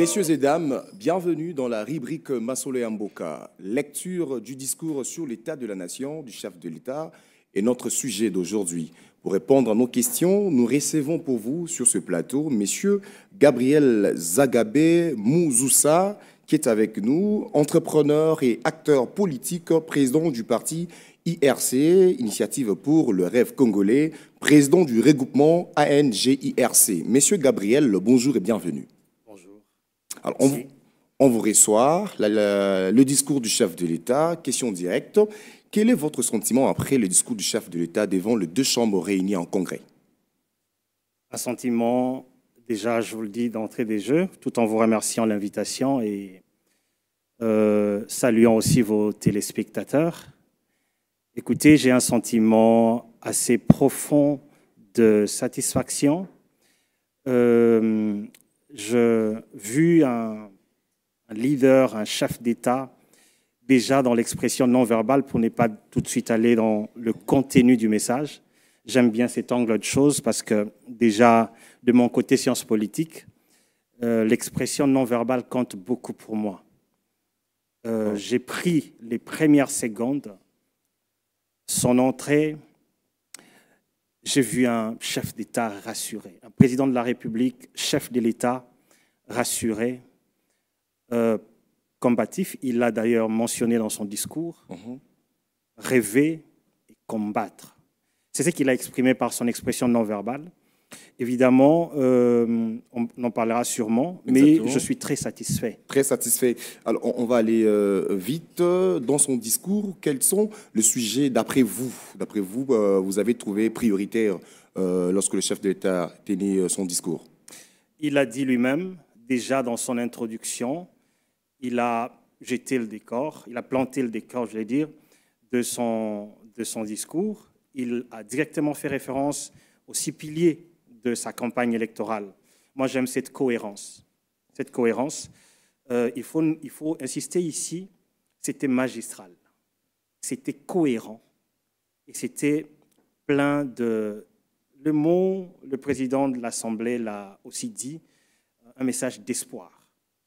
Messieurs et dames, bienvenue dans la rubrique Massolé Mboka. Lecture du discours sur l'état de la nation du chef de l'État est notre sujet d'aujourd'hui. Pour répondre à nos questions, nous recevons pour vous sur ce plateau Messieurs Gabriel Zagabé Mouzoussa, qui est avec nous, entrepreneur et acteur politique, président du parti IRC, Initiative pour le rêve congolais, président du regroupement ANGIRC. Messieurs Gabriel, bonjour et bienvenue. Alors, on vous reçoit le discours du chef de l'État. Question directe. Quel est votre sentiment après le discours du chef de l'État devant les deux chambres réunies en congrès? Un sentiment, déjà, je vous le dis d'entrée des jeux, tout en vous remerciant l'invitation et saluant aussi vos téléspectateurs. Écoutez, j'ai un sentiment assez profond de satisfaction. J'ai vu un leader, un chef d'État, déjà dans l'expression non verbale, pour ne pas tout de suite aller dans le contenu du message. J'aime bien cet angle de choses parce que déjà, de mon côté sciences politiques, l'expression non verbale compte beaucoup pour moi. J'ai pris les premières secondes, son entrée, j'ai vu un chef d'État rassuré, un président de la République, chef de l'État rassuré, combatif. Il l'a d'ailleurs mentionné dans son discours, rêver et combattre. C'est ce qu'il a exprimé par son expression non verbale. Évidemment, on en parlera sûrement, mais je suis très satisfait. Très satisfait. Alors, on va aller vite dans son discours. Quels sont les sujets, d'après vous, vous avez trouvé prioritaires lorsque le chef de l'État tenait son discours? Il a dit lui-même, déjà dans son introduction, il a jeté le décor, il a planté le décor, je vais dire, de son discours. Il a directement fait référence aux 6 piliers de sa campagne électorale. Moi, j'aime cette cohérence. Cette cohérence, il faut insister ici, c'était magistral. C'était cohérent. Et c'était plein de... Le mot, le président de l'Assemblée l'a aussi dit, un message d'espoir.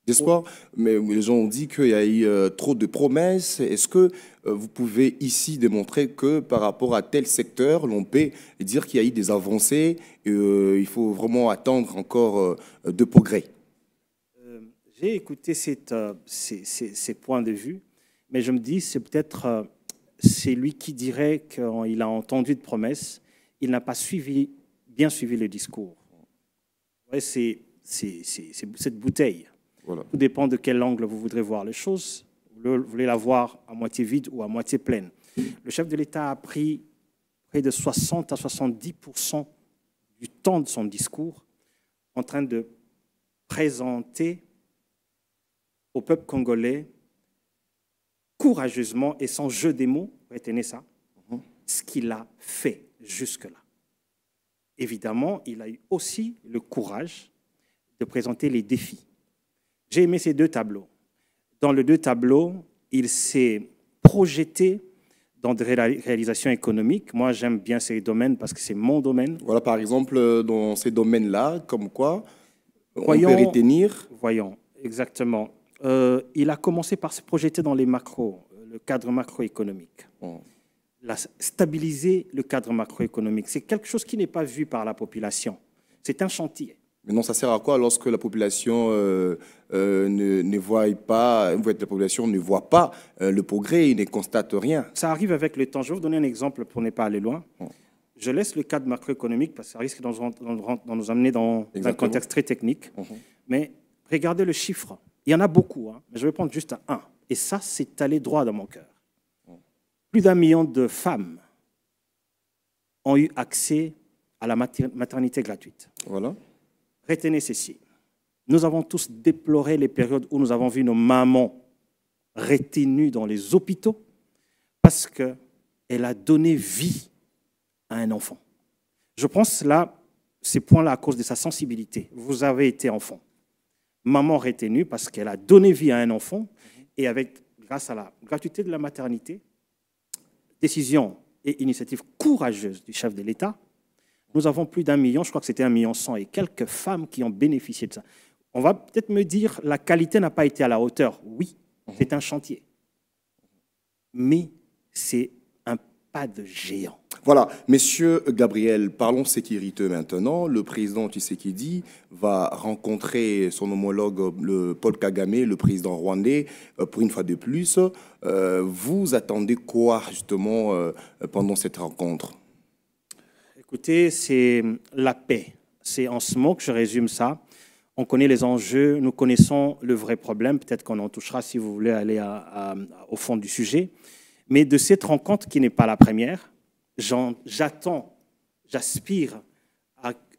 D'espoir, mais les gens ont dit qu'il y a eu trop de promesses. Est-ce que vous pouvez ici démontrer que par rapport à tel secteur, l'on peut dire qu'il y a eu des avancées et il faut vraiment attendre encore de progrès? J'ai écouté ces points de vue, mais je me dis c'est peut-être c'est lui qui dirait qu'il a entendu de promesses, il n'a pas bien suivi le discours. Ouais, c'est cette bouteille. Voilà. Tout dépend de quel angle vous voudrez voir les choses. Vous voulez la voir à moitié vide ou à moitié pleine. Le chef de l'État a pris près de 60 à 70% du temps de son discours en train de présenter au peuple congolais courageusement et sans jeu des mots, retenez ça, ce qu'il a fait jusque-là. Évidemment, il a eu aussi le courage de présenter les défis. J'ai aimé ces 2 tableaux. Dans les 2 tableaux, il s'est projeté dans des réalisations économiques. Moi, j'aime bien ces domaines parce que c'est mon domaine. Voilà, par exemple, dans ces domaines-là, comme quoi on peut retenir. Voyons, exactement. Il a commencé par se projeter dans les macros, le cadre macroéconomique. Stabiliser le cadre macroéconomique, c'est quelque chose qui n'est pas vu par la population. C'est un chantier. Maintenant, ça sert à quoi lorsque la population ne voit pas, le progrès et ne constate rien? Ça arrive avec le temps. Je vais vous donner un exemple pour ne pas aller loin. Je laisse le cadre macroéconomique parce que ça risque de nous amener dans un contexte très technique. Mais regardez le chiffre. Il y en a beaucoup, hein, mais je vais prendre juste un. Et ça, c'est allé droit dans mon cœur. Plus d'1 million de femmes ont eu accès à la maternité gratuite. Voilà. Retenez ceci. Nous avons tous déploré les périodes où nous avons vu nos mamans retenues dans les hôpitaux parce qu'elle a donné vie à un enfant. Je pense là, ces points-là à cause de sa sensibilité. Vous avez été enfant. Maman retenue parce qu'elle a donné vie à un enfant et grâce à la gratuité de la maternité, décision et initiative courageuse du chef de l'État, nous avons plus d'1 million, je crois que c'était 1,1 million et quelques femmes qui ont bénéficié de ça. On va peut-être me dire, la qualité n'a pas été à la hauteur. Oui, c'est un chantier. Mais c'est un pas de géant. Voilà, Monsieur Gabriel, parlons sécurité maintenant. Le président Tshisekedi va rencontrer son homologue, le Paul Kagame, le président rwandais, pour une fois de plus. Vous attendez quoi, justement, pendant cette rencontre? Écoutez, c'est la paix. C'est en ce mot que je résume ça. On connaît les enjeux, nous connaissons le vrai problème. Peut-être qu'on en touchera si vous voulez aller au fond du sujet. Mais de cette rencontre qui n'est pas la première, j'attends, j'aspire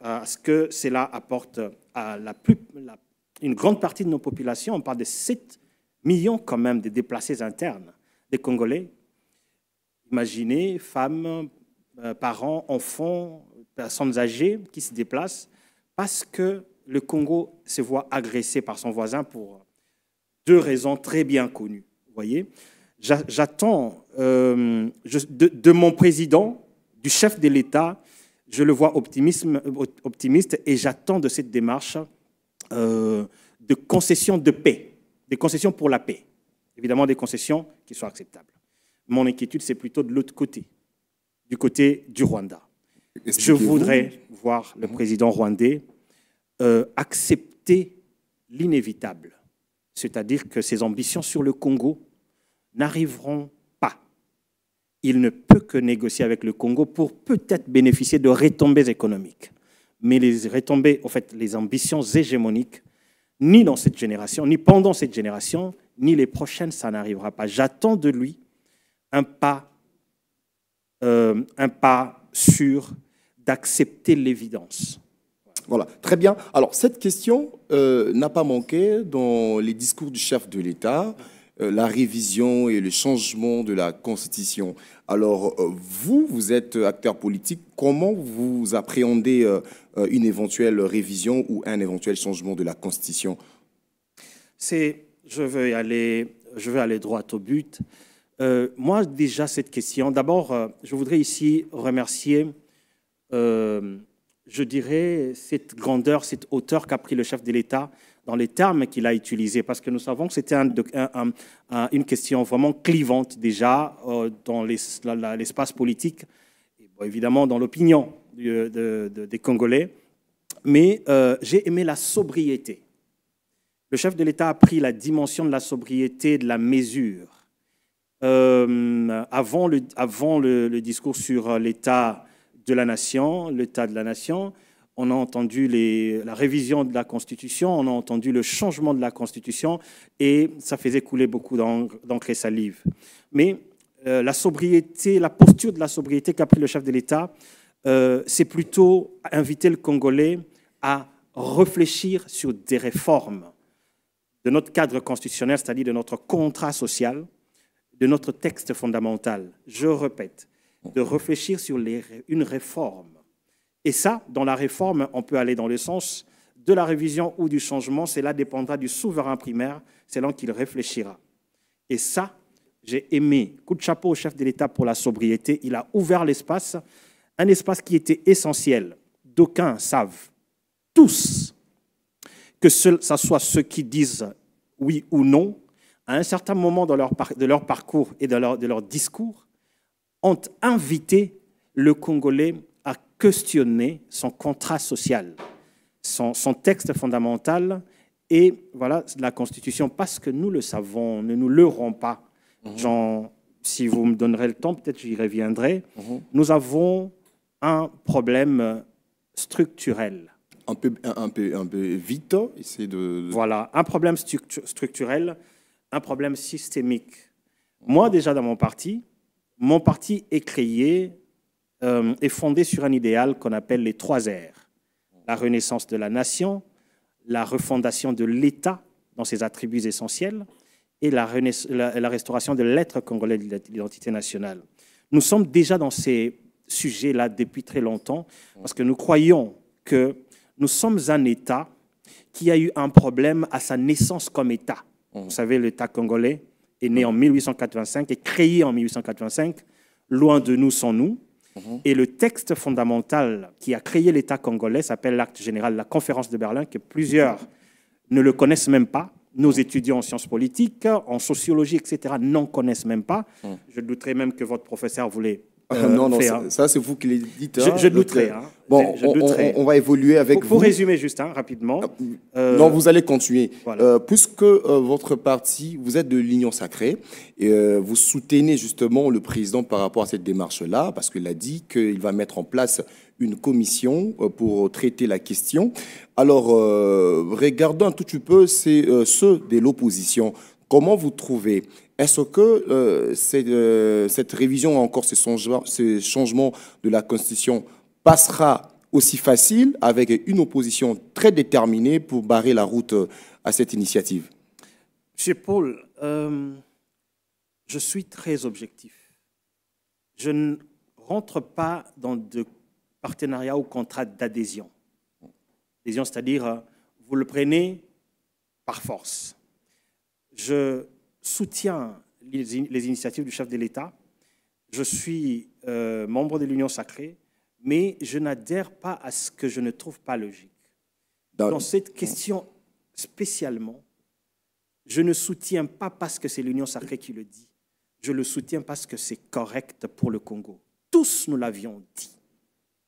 à ce que cela apporte à une grande partie de nos populations. On parle de 7 millions quand même de déplacés internes, des Congolais. Imaginez, femmes, parents, enfants, personnes âgées qui se déplacent parce que le Congo se voit agressé par son voisin pour 2 raisons très bien connues. Vous voyez, j'attends de mon président, du chef de l'État, je le vois optimiste et j'attends de cette démarche de concessions de paix, des concessions pour la paix. Évidemment, des concessions qui soient acceptables. Mon inquiétude, c'est plutôt de l'autre côté, du côté du Rwanda. Je voudrais voir le président rwandais accepter l'inévitable, c'est-à-dire que ses ambitions sur le Congo n'arriveront pas. Il ne peut que négocier avec le Congo pour peut-être bénéficier de retombées économiques. Mais les retombées, en fait, les ambitions hégémoniques, ni dans cette génération, ni pendant cette génération, ni les prochaines, ça n'arrivera pas. J'attends de lui un pas sûr d'accepter l'évidence. Voilà, très bien. Alors, cette question n'a pas manqué dans les discours du chef de l'État, la révision et le changement de la Constitution. Alors, vous êtes acteur politique. Comment vous appréhendez une éventuelle révision ou un éventuel changement de la Constitution? Je veux aller droit au but. Moi, déjà, cette question, d'abord, je voudrais ici remercier, je dirais, cette grandeur, cette hauteur qu'a pris le chef de l'État dans les termes qu'il a utilisés, parce que nous savons que c'était une question vraiment clivante déjà dans l'espace politique, et bon, évidemment dans l'opinion des Congolais, mais j'ai aimé la sobriété. Le chef de l'État a pris la dimension de la sobriété, de la mesure. Avant le discours sur l'état de la nation, on a entendu la révision de la Constitution, on a entendu le changement de la Constitution et ça faisait couler beaucoup d'encre et salive. Mais la sobriété, la posture de la sobriété qu'a pris le chef de l'État, c'est plutôt inviter le Congolais à réfléchir sur des réformes de notre cadre constitutionnel, c'est-à-dire de notre contrat social, de notre texte fondamental. Je répète, de réfléchir sur une réforme. Et ça, dans la réforme, on peut aller dans le sens de la révision ou du changement. Cela dépendra du souverain primaire, c'est là qu'il réfléchira. Et ça, j'ai aimé. Coup de chapeau au chef de l'État pour la sobriété. Il a ouvert l'espace, un espace qui était essentiel. D'aucuns savent, tous, que ce soit ceux qui disent oui ou non, à un certain moment de leur parcours et de leur discours, ont invité le Congolais à questionner son contrat social, son texte fondamental et voilà, la Constitution, parce que nous le savons, ne nous leurrons pas. Si vous me donnerez le temps, peut-être j'y reviendrai. Nous avons un problème structurel. Un peu vite, essayer de... Voilà, un problème structurel, un problème systémique. Moi, déjà, dans mon parti est créé, est fondé sur un idéal qu'on appelle les 3 R. La renaissance de la nation, la refondation de l'État dans ses attributs essentiels et la restauration de l'être congolais de l'identité nationale. Nous sommes déjà dans ces sujets-là depuis très longtemps parce que nous croyons que nous sommes un État qui a eu un problème à sa naissance comme État. Vous savez, l'État congolais est né en 1885 et créé en 1885, loin de nous sans nous. Et le texte fondamental qui a créé l'État congolais s'appelle l'Acte général de la Conférence de Berlin, que plusieurs ne le connaissent même pas. Nos étudiants en sciences politiques, en sociologie, etc., n'en connaissent même pas. Je douterais même que votre professeur voulait non, ça c'est vous qui l'avez dit. Je douterais. Bon, on va évoluer avec vous. Pour résumer juste rapidement. Non, vous allez continuer. Voilà. Puisque votre parti, vous êtes de l'Union Sacrée, et vous soutenez justement le président par rapport à cette démarche-là, parce qu'il a dit qu'il va mettre en place une commission pour traiter la question. Alors, regardons un tout petit peu ceux de l'opposition. Comment vous trouvez? Est-ce que cette révision, encore ces changements de la Constitution, passera aussi facile avec une opposition très déterminée pour barrer la route à cette initiative? Monsieur Paul, je suis très objectif. Je ne rentre pas dans de partenariat ou contrat d'adhésion. Adhésion, c'est-à-dire, vous le prenez par force. Je soutiens les initiatives du chef de l'État. Je suis membre de l'Union Sacrée, mais je n'adhère pas à ce que je ne trouve pas logique. Dans cette question spécialement, je ne soutiens pas parce que c'est l'Union Sacrée qui le dit. Je le soutiens parce que c'est correct pour le Congo. Tous nous l'avions dit,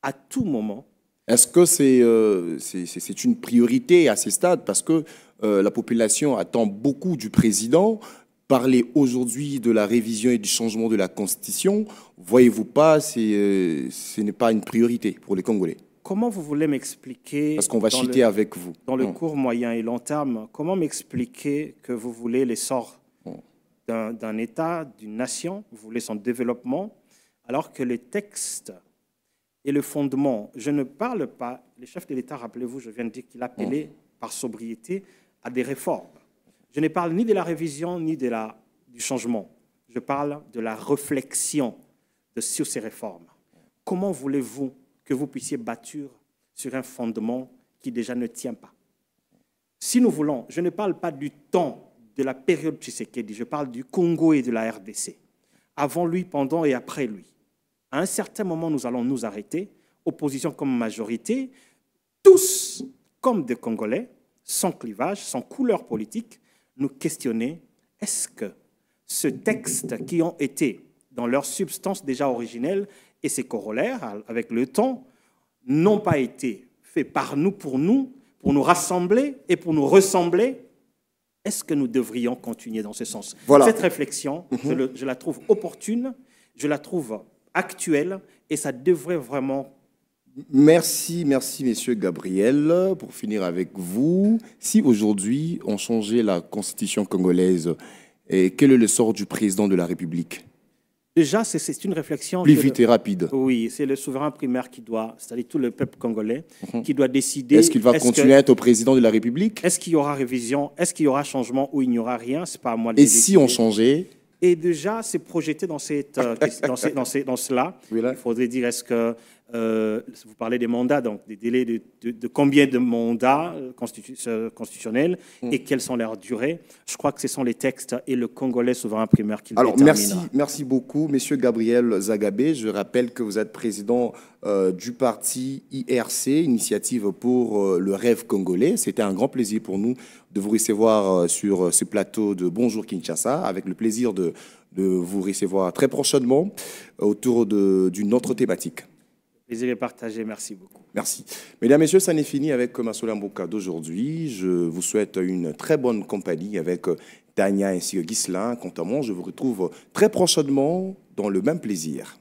à tout moment. Est-ce que c'est une priorité à ces stades? Parce que la population attend beaucoup du président. Parler aujourd'hui de la révision et du changement de la Constitution, voyez-vous pas, ce n'est pas une priorité pour les Congolais? Comment vous voulez m'expliquer... Parce qu'on va chiter avec vous. Dans le court, moyen et long terme, comment m'expliquer que vous voulez l'essor d'un État, d'une nation, vous voulez son développement, alors que les textes et le fondement, je ne parle pas, le chef de l'État, rappelez-vous, je viens de dire qu'il appelait par sobriété à des réformes. Je ne parle ni de la révision, ni du changement. Je parle de la réflexion sur ces réformes. Comment voulez-vous que vous puissiez bâtir sur un fondement qui déjà ne tient pas? Si nous voulons, je ne parle pas du temps de la période Tshisekedi, je parle du Congo et de la RDC. Avant lui, pendant et après lui. À un certain moment, nous allons nous arrêter, opposition comme majorité, tous comme des Congolais, sans clivage, sans couleur politique, nous questionner, est-ce que ce texte qui ont été dans leur substance déjà originelle et ses corollaires, avec le temps, n'ont pas été faits par nous, pour nous rassembler et pour nous ressembler? Est-ce que nous devrions continuer dans ce sens? Voilà. Cette réflexion, je la trouve opportune, je la trouve actuelle et ça devrait vraiment... Merci, Messieurs Gabriel. Pour finir avec vous, si aujourd'hui on changeait la constitution congolaise, quel est le sort du président de la République? Déjà, c'est une réflexion... Plus vite et rapide. Oui, c'est le souverain primaire qui doit, c'est-à-dire tout le peuple congolais, qui doit décider... Est-ce qu'il va continuer à être au président de la République? Est-ce qu'il y aura révision? Est-ce qu'il y aura changement ou il n'y aura rien? C'est pas à moi de Et décider. Si on changeait? Et déjà, c'est projeté dans cela. Il faudrait dire, est-ce que... vous parlez des mandats, donc des délais de combien de mandats constitutionnels et quelles sont leurs durées. Je crois que ce sont les textes et le Congolais souverain primaire qui le déterminera. Merci beaucoup, Monsieur Gabriel Zagabé. Je rappelle que vous êtes président du parti IRC, Initiative pour le rêve congolais. C'était un grand plaisir pour nous de vous recevoir sur ce plateau de Bonjour Kinshasa, avec le plaisir de vous recevoir très prochainement autour d'une autre thématique. Plaisir est partagé, merci beaucoup. Merci. Mesdames, Messieurs, ça n'est fini avec Massola Mboka d'aujourd'hui. Je vous souhaite une très bonne compagnie avec Tania ainsi que Ghislain. Quant à moi, je vous retrouve très prochainement dans le même plaisir.